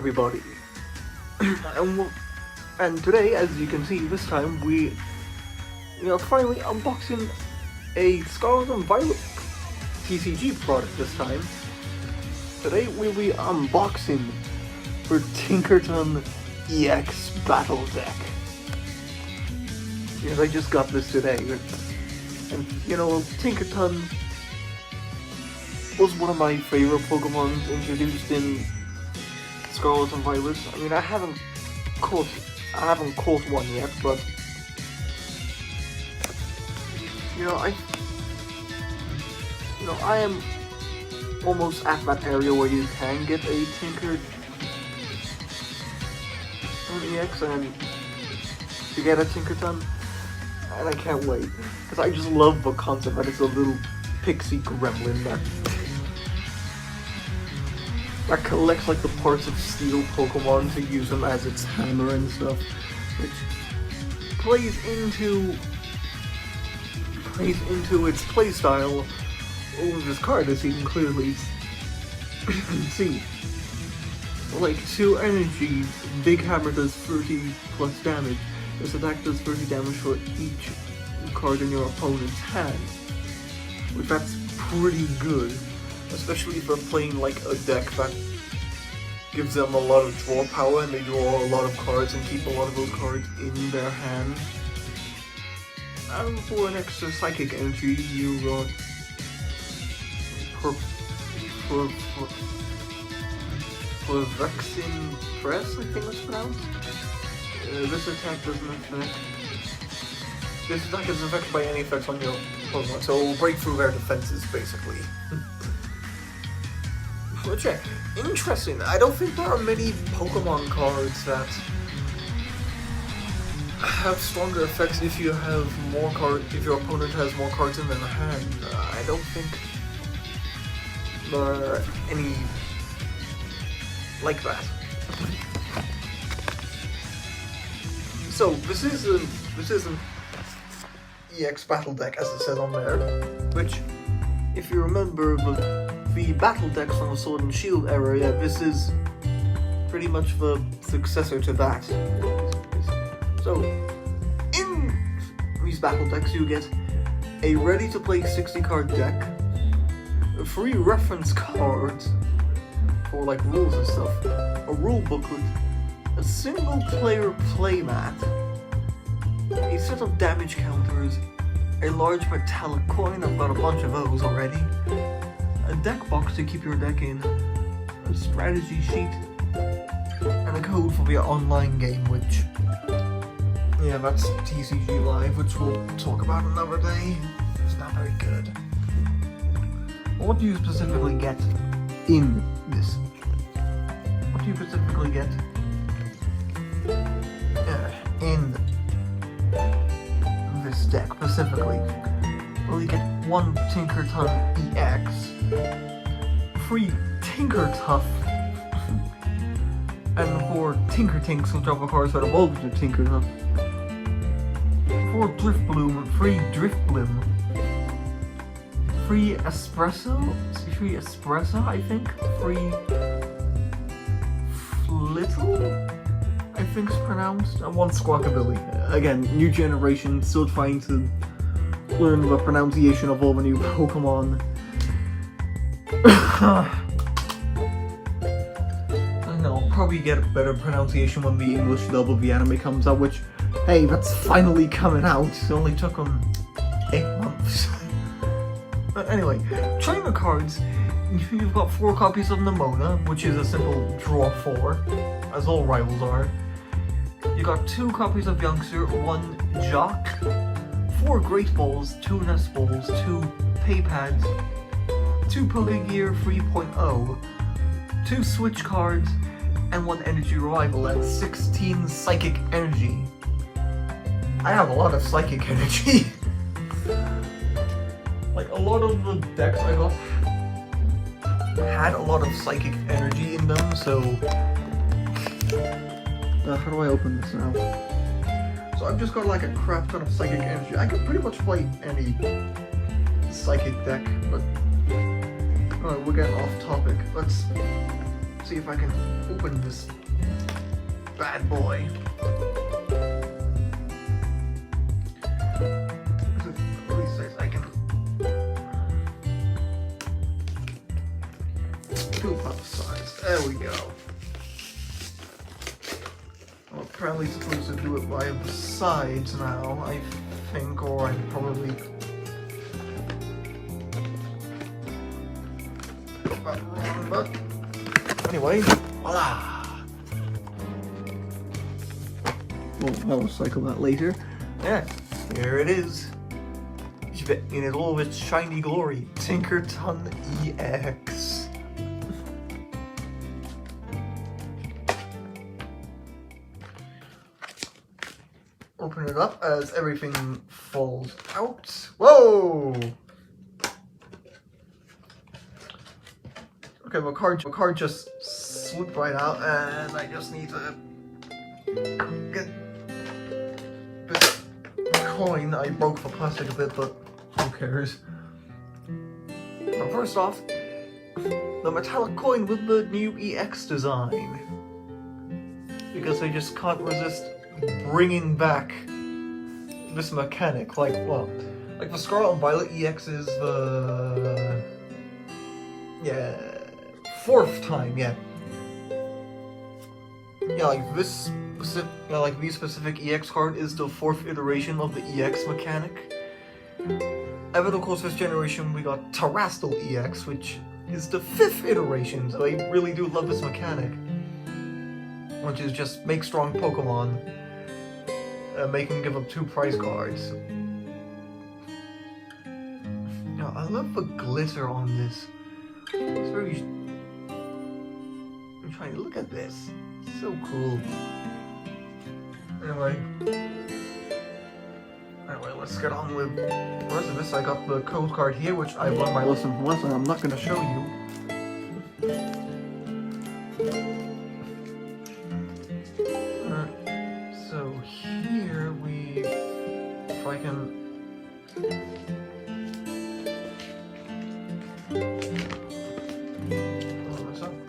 everybody? and today, as you can see, this time we are finally unboxing a Scarlet and Violet TCG product this time. Today we'll be unboxing for Tinkaton EX Battle Deck. Yes, I just got this today. And you know, Tinkaton was one of my favorite Pokemon introduced in Scarlet and Violet. I mean, I haven't caught one yet, but I am almost at that area where you can get a Tinkaton EX and to get a Tinkaton, and I can't wait because I just love the concept that it's a little pixie gremlin that collects like the parts of steel Pokemon to use them as its hammer and stuff, which plays into its playstyle with this card, as you can clearly see. Like 2 energy, Big Hammer does 30 plus damage. This attack does 30 damage for each card in your opponent's hand, which that's pretty good, especially for playing like a deck that gives them a lot of draw power and they draw a lot of cards and keep a lot of those cards in their hand. And for an extra psychic energy, you for Vexin Press, I think it's pronounced. This attack doesn't affect. This attack isn't affected by any effects on your Pokemon, so it will break through their defenses, basically. Which, yeah, interesting. I don't think there are many Pokemon cards that have stronger effects if you have more if your opponent has more cards in their hand. I don't think there are any like that. So this isn't EX Battle Deck as it says on there, which, if you remember the battle decks from the Sword and Shield era, yeah, this is pretty much the successor to that. So in these battle decks you get a ready-to-play 60-card deck, 3 reference cards for like rules and stuff, a rule booklet, a single-player playmat, a set of damage counters, a large metallic coin, I've got a bunch of those already, a deck box to keep your deck in, a strategy sheet, and a code for your online game, which, yeah, that's TCG Live, which we'll talk about another day. It's not very good. What do you specifically get in this? What do you specifically get in this deck specifically? Well, you get 1 Tinkaton EX, 3 Tinkertuff, and 4 Tinkertinks, which are cards that evolve into Tinkertuff, 4 Driftbloom, 3 Driftblim, 3 Espresso, I think, 3 Flittle, I think it's pronounced, and 1 Squawkabilly. Again, new generation, still trying to learn the pronunciation of all the new Pokemon. I know, I'll probably get a better pronunciation when the English dub of the anime comes out, which, hey, that's finally coming out. It only took them 8 months. But anyway, trying the cards, you've got 4 copies of Nemona, which is a simple draw 4, as all rivals are. You got 2 copies of Youngster, 1 Jock, 4 Great Balls, 2 Nest Balls, 2 Paypads, 2 Pokegear 3.0, 2 Switch cards, and 1 Energy Revival, and 16 Psychic Energy. I have a lot of Psychic Energy. Like, a lot of the decks I got had a lot of Psychic Energy in them, so how do I open this now? So I've just got like a crap ton of Psychic Energy. I can pretty much play any Psychic deck, but alright, we're getting off topic. Let's see if I can open this bad boy. At least I can scoop up the sides. There we go. Well, apparently supposed to do it by the sides now, I think, or I'm probably got that wrong, but anyway, voila! I'll cycle that later. Yeah, here it is. In all of its shiny glory, Tinkaton EX. Open it up as everything falls out. Whoa! Okay, the card just slipped right out, and I just need to get this coin. I broke the plastic a bit, but who cares? Well, first off, the metallic coin with the new EX design, because I just can't resist bringing back this mechanic. Like, well, like the Scarlet and Violet EX is the fourth time, yeah, like this specific, like the specific EX card is the fourth iteration of the EX mechanic. And then of course this generation we got Terrestrial EX, which is the fifth iteration, so I really do love this mechanic, which is just make strong Pokemon, make them give up 2 prize cards. Yeah, I love the glitter on this. It's very... I'm trying to look at this. It's so cool. Anyway, let's get on with the rest of this. I got the code card here, which I learned my lesson from last time. I'm not going to show you. So here we... If I can...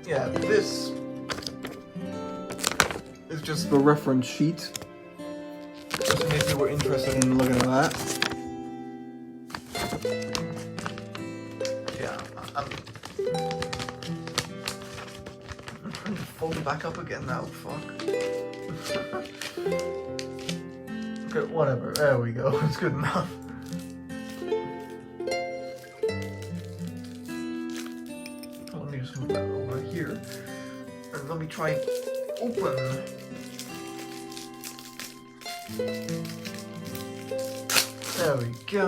Yeah, this is just the reference sheet. Just in case you were interested in looking at that. Yeah, I'm trying to fold it back up again now, fuck. Okay, whatever, there we go, it's good enough. Let me just move that over here. And let me try open. There we go.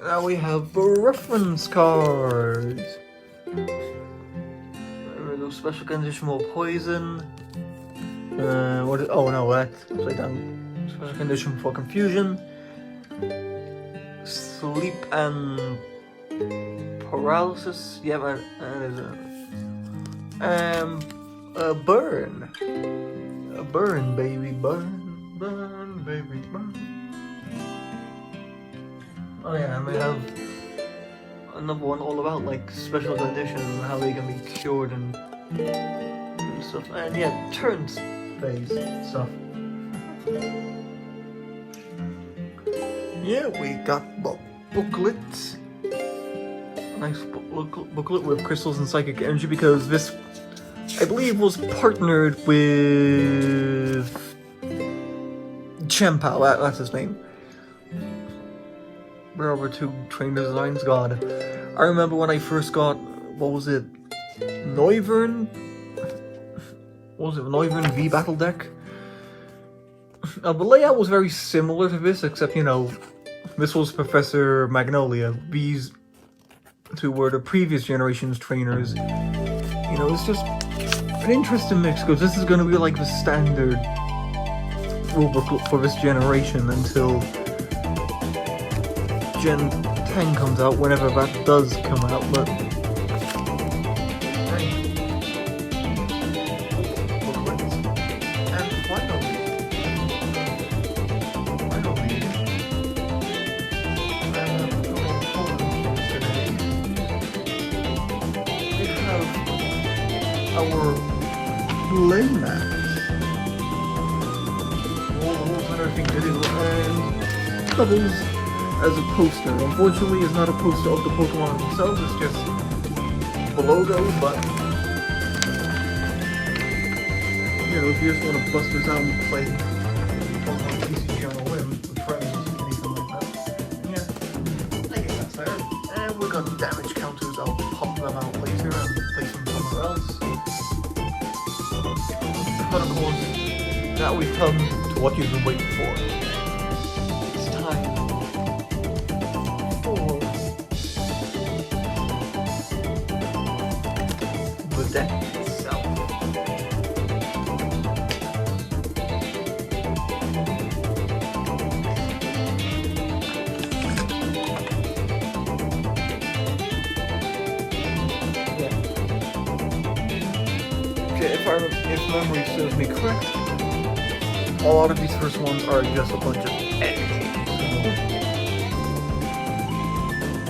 Now we have the reference cards. No special condition for poison. What is, oh no, that's upside down. Special condition for confusion. Sleep and paralysis. Yeah, man. A burn. A burn, baby, burn. Burn, baby, burn. Oh yeah, and we have another one all about like special conditions and how they can be cured and stuff. And yeah, turns phase stuff. Yeah, we got the booklet. Nice booklet with crystals and psychic energy, because this, I believe, was partnered with Chempao, that's his name. Where are our 2 trainer designs? God, I remember when I first got, what was it, Noivern? What was it, Noivern V Battle Deck? The layout was very similar to this, except, you know, this was Professor Magnolia. These 2 were the previous generation's trainers. You know, it's just an interesting mix, because this is going to be like the standard rulebook for this generation until Gen 10 comes out, whenever that does come out, but... And finally, we our playmat. Whole other thing to do, and doubles as a poster. Unfortunately, it's not a poster of the Pokemon themselves, it's just the logo, but you know, if you just want to bust this out and play Pokemon PCG on a whim with friends, anything like that, yeah, I guess that's fair. And we've got damage counters, I'll pop them out later and place them somewhere else. But of course, now we've come to what you've been waiting for. It's time for the deck itself. If memory serves me correct, a lot of these first ones are just a bunch of energy.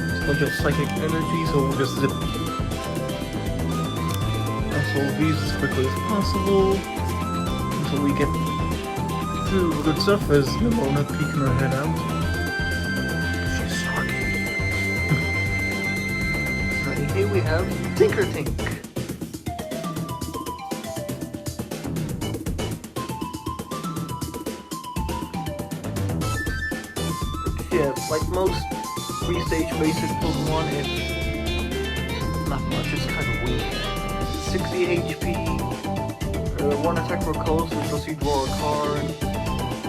It's a bunch of psychic energy, so we'll just zip solve these as quickly as possible until we get through the good stuff as Nimona peeking her head out. She's sorry. Right, here we have Tinkaton. Yeah, like most 3-stage basic Pokemon, it's not much, it's kind of weak. 60 HP, 1 attack per color, so just you draw a card.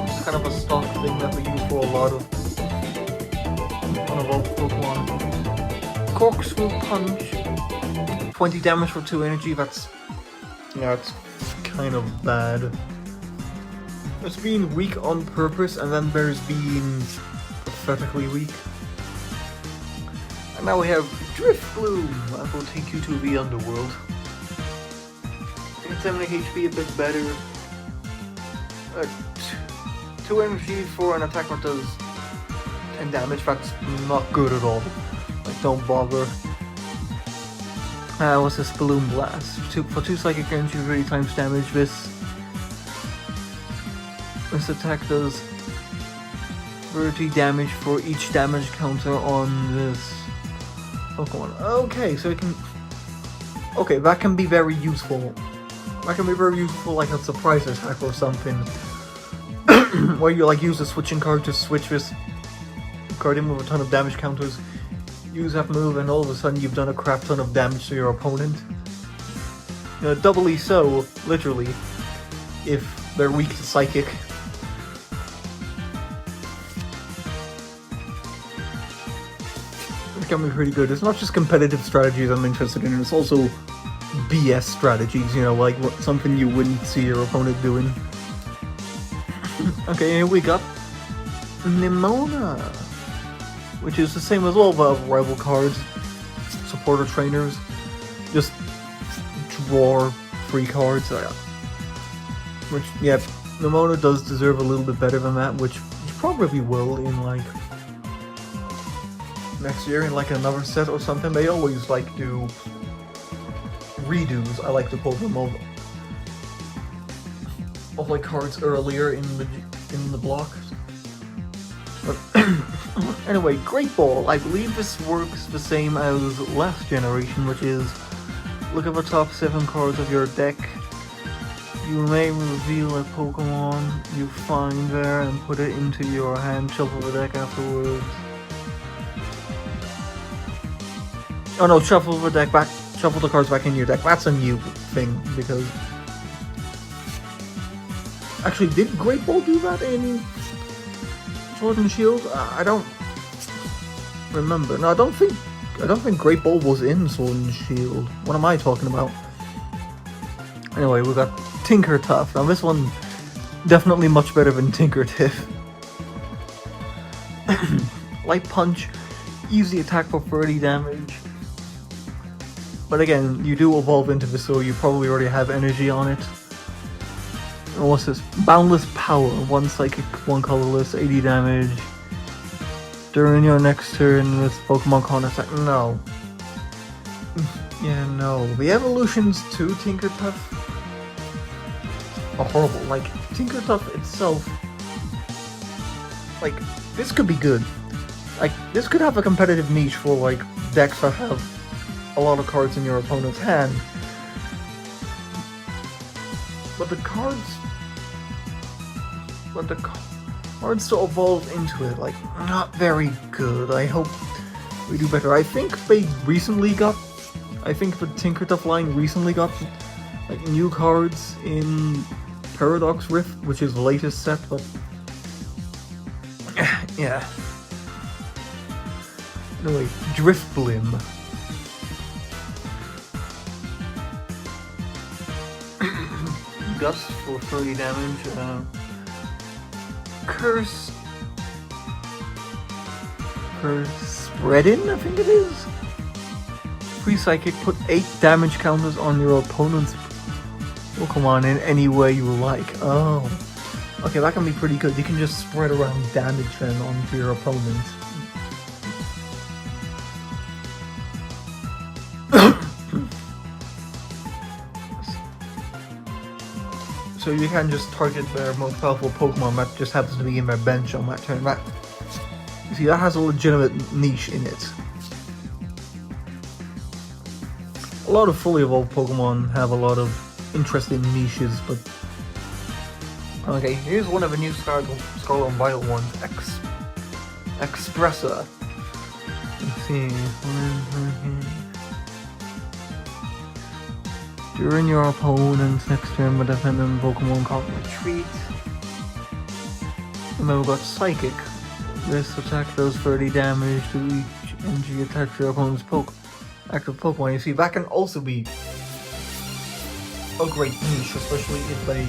It's kind of a stock thing that we use for a lot of unevolved Pokemon. Corkscrew Punch, 20 damage for 2 energy, that's kind of bad. There's being weak on purpose, and then there's being pathetically weak. And now we have Drift Bloom, that will take you to the underworld. It's 70 HP, a bit better. 2 energy for an attack that does 10 damage, that's not good at all. Like, don't bother. What's this? Balloon Blast. For 2 psychic energy, 30 times damage. This attack does 30 damage for each damage counter on this Pokemon. Okay, so it can... Okay, that can be very useful. That can be very useful, like a surprise attack or something. Where you like use a switching card to switch this card in with a ton of damage counters. Use that move and all of a sudden you've done a crap ton of damage to your opponent. Doubly so, literally, if they're weak to Psychic. It can be pretty good. It's not just competitive strategies I'm interested in, it's also BS strategies, like something you wouldn't see your opponent doing. Okay, here we got Nimona, which is the same as all the rival cards, supporter trainers, just draw free cards. Which, yeah, Nimona does deserve a little bit better than that, which probably will in like next year in like another set or something. They always like do redos, I like to call them, of like cards earlier in the block. But anyway, Great Ball. I believe this works the same as last generation, which is look at the top 7 cards of your deck. You may reveal a Pokemon you find there and put it into your hand, shuffle the deck afterwards. Oh no, shuffle the cards back in your deck. That's a new thing, because... Actually, did Great Ball do that in Sword and Shield? I don't remember. No, I don't think Great Ball was in Sword and Shield. What am I talking about? Anyway, we got Tinkaton. Now this one definitely much better than Tinkaton. Light Punch, easy attack for 30 damage. But again, you do evolve into this, so you probably already have energy on it. And what's this? Boundless Power, 1 psychic, 1 colorless, 80 damage. During your next turn, this Pokemon can't attack. No. Yeah, no. The evolutions to Tinkaton are horrible. Like, Tinkaton itself, like, this could be good. Like, this could have a competitive niche for, like, decks that have a lot of cards in your opponent's hand. But the cards to evolve into it, like, not very good. I hope we do better. I think the Tinkaton line recently got, like, new cards in Paradox Rift, which is the latest set, but yeah. Anyway, Driftblim. Gust for 30 damage. Curse Spreadin', I think it is. Free Psychic, put 8 damage counters on your opponent's Pokemon in any way you like. Oh. Okay, that can be pretty good. You can just spread around damage then onto your opponent. So you can just target their most powerful Pokemon that just happens to be in their bench on that turn. You see, that has a legitimate niche in it. A lot of fully evolved Pokemon have a lot of interesting niches, but... Okay, here's one of the new Scarlet and Violet ones. Expressa. Let's see... During your opponent's next turn, the defending Pokemon can't retreat. And then we've got Psychic. This attack does 30 damage to each energy attack to your opponent's active Pokemon. You see, that can also be a great niche, especially if they...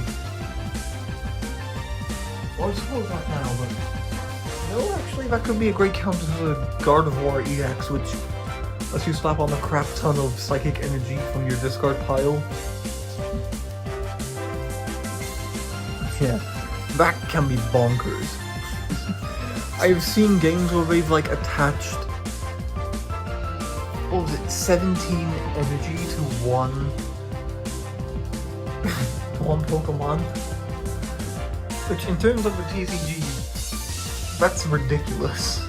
Well, I suppose not now, but... No, actually, that could be a great counter to the Gardevoir EX, which... Unless you slap on a crap ton of psychic energy from your discard pile. Yeah, that can be bonkers. I've seen games where they've like attached, what was it, 17 energy to one Pokemon. Which in terms of the TCG, that's ridiculous.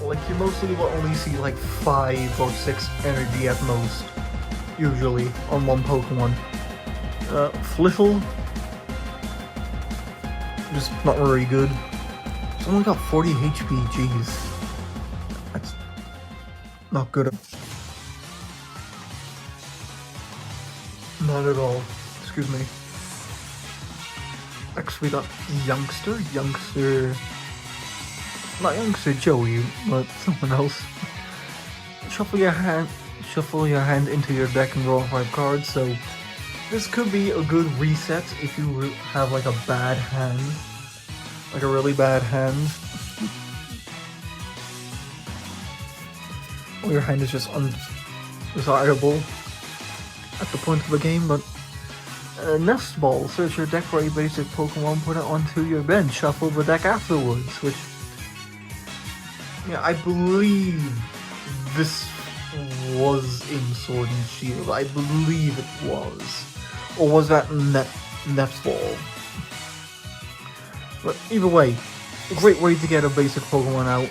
Like, you mostly will only see like 5 or 6 energy at most, usually, on one Pokemon. Flittle, just not very good. Someone got 40 HP, jeez. That's not good. Not at all, excuse me. Next we got Youngster. Not Youngster Joey, but someone else. Shuffle your hand into your deck and draw 5 cards, so this could be a good reset if you have like a bad hand. Like a really bad hand. Or your hand is just undesirable at the point of the game, but Nest Ball, search your deck for a basic Pokemon, put it onto your bench, shuffle the deck afterwards, which... Yeah, I believe this was in Sword and Shield. I believe it was. Or was that Nest Ball? But either way, a great way to get a basic Pokemon out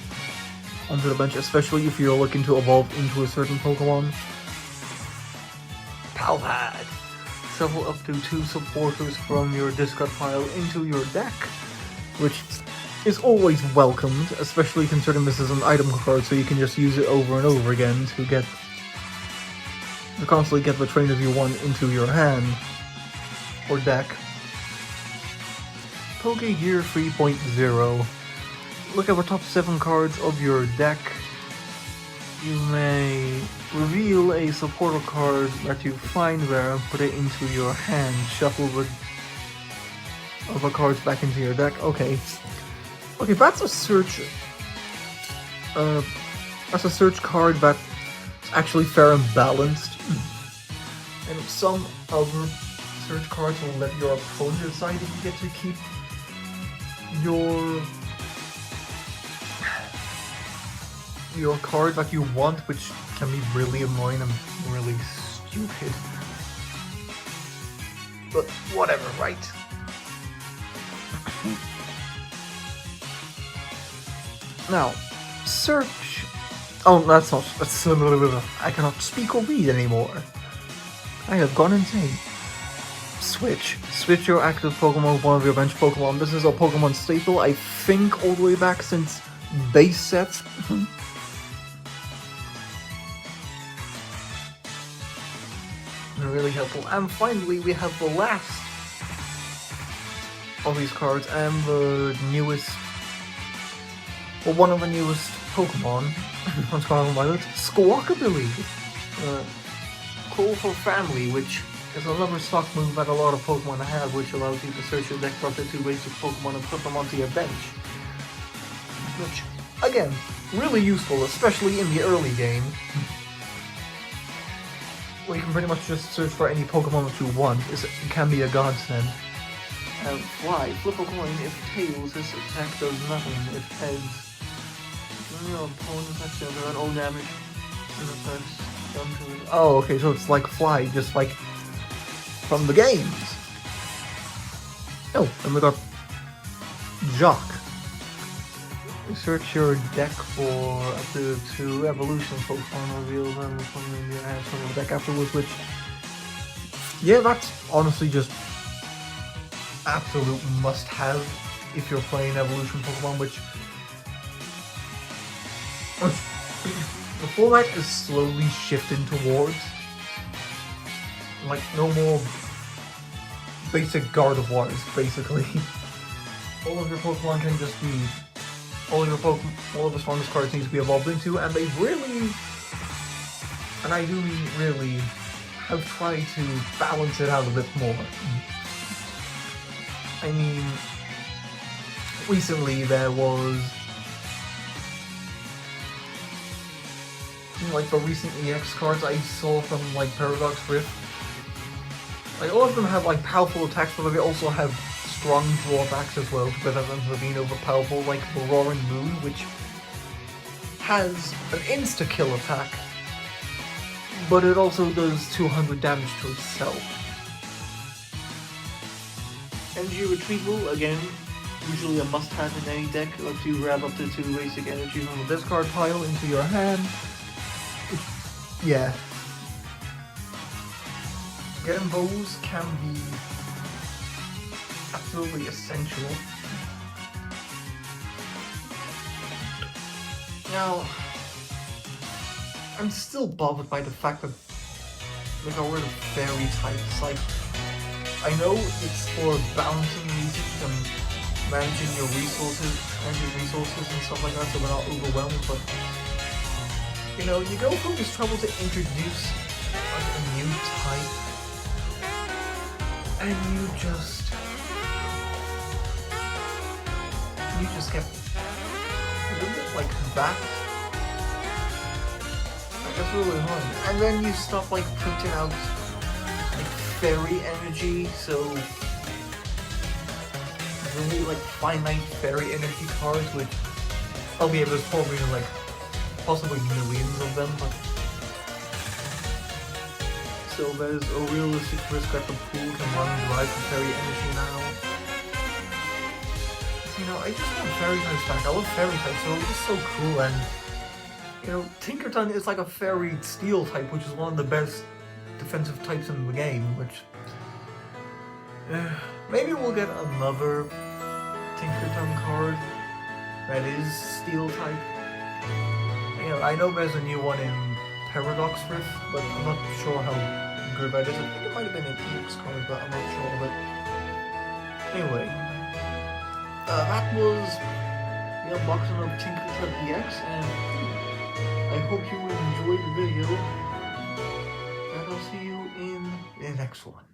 onto the bench, especially if you're looking to evolve into a certain Pokemon. Palpad! Shuffle up to 2 supporters from your discard pile into your deck, which is always welcomed, especially considering this is an item card, so you can just use it over and over again to constantly get the trainers you want into your hand or deck. Pokegear 3.0. Look at the top 7 cards of your deck. You may reveal a supporter card that you find there and put it into your hand. Shuffle the other cards back into your deck. Okay, that's a search. That's a search card that's actually fair and balanced. And some other search cards will let your opponent decide if you get to keep your card that you want, which can be really annoying and really stupid. But whatever, right? Now, search. Oh, that's not. That's I cannot speak or read anymore. I have gone insane. Switch your active Pokemon with one of your bench Pokemon. This is a Pokemon staple, I think, all the way back since base sets. Really helpful. And finally, we have the last of these cards and the newest, well, one of the newest Pokemon on Scarlet and Violet, Squawkabilly. Call for Family, which is another stock move that a lot of Pokemon have, which allows you to search your deck for up to 2 basic Pokemon and put them onto your bench. Which, again, really useful, especially in the early game. Where you can pretty much just search for any Pokemon that you want. It can be a godsend. Fly. Flip a coin. If tails, this attack does nothing. If heads, your opponent's actually under that all damage. And effects done to it. Oh, okay, so it's like Fly, just like from the games. Oh, and we got Jock. Search your deck for up to 2 evolution Pokemon, reveal them from your hands from the deck afterwards, which, yeah, that's honestly just absolute must-have if you're playing evolution Pokemon, which the format is slowly shifting towards. Like, no more basic Gardevoirs, basically. All of your Pokemon can just be, all of the strongest cards need to be evolved into, and they've really, and I do mean really, have tried to balance it out a bit more. I mean, recently there was, like, the recent EX cards I saw from, like, Paradox Rift. Like, all of them have, like, powerful attacks, but they also have strong drawbacks as well to prevent them from being overpowerful, like the Roaring Moon, which has an insta-kill attack, but it also does 200 damage to itself. Energy Retrieval, again, usually a must-have in any deck. Lets you grab up to 2 basic energy from the discard pile into your hand. Yeah. Getting those can be absolutely essential. Now, I'm still bothered by the fact that they got rid of fairy types. Like, I know it's for balancing reasons and managing your resources and stuff like that, so we're not overwhelmed, but you know, you go through this trouble to introduce like a new type, and you just get a little bit like that. Like, that's really annoying. And then you stop like printing out like fairy energy, so really like finite fairy energy cards, which okay, there's probably like possibly millions of them, but so there's a realistic risk that the pool can run dry for fairy energy now. You know, I just want fairy types back. I love fairy types, so it's so cool. And you know, Tinkaton is like a fairy steel type, which is one of the best defensive types in the game. Which maybe we'll get another Tinkaton card that is steel type. You know, I know there's a new one in Paradox Rift, but I'm not sure how good that is. I think it might have been an EX card, but I'm not sure. But anyway, that was the unboxing of Tinkaton EX, and I hope you enjoyed the video, and I'll see you in the next one.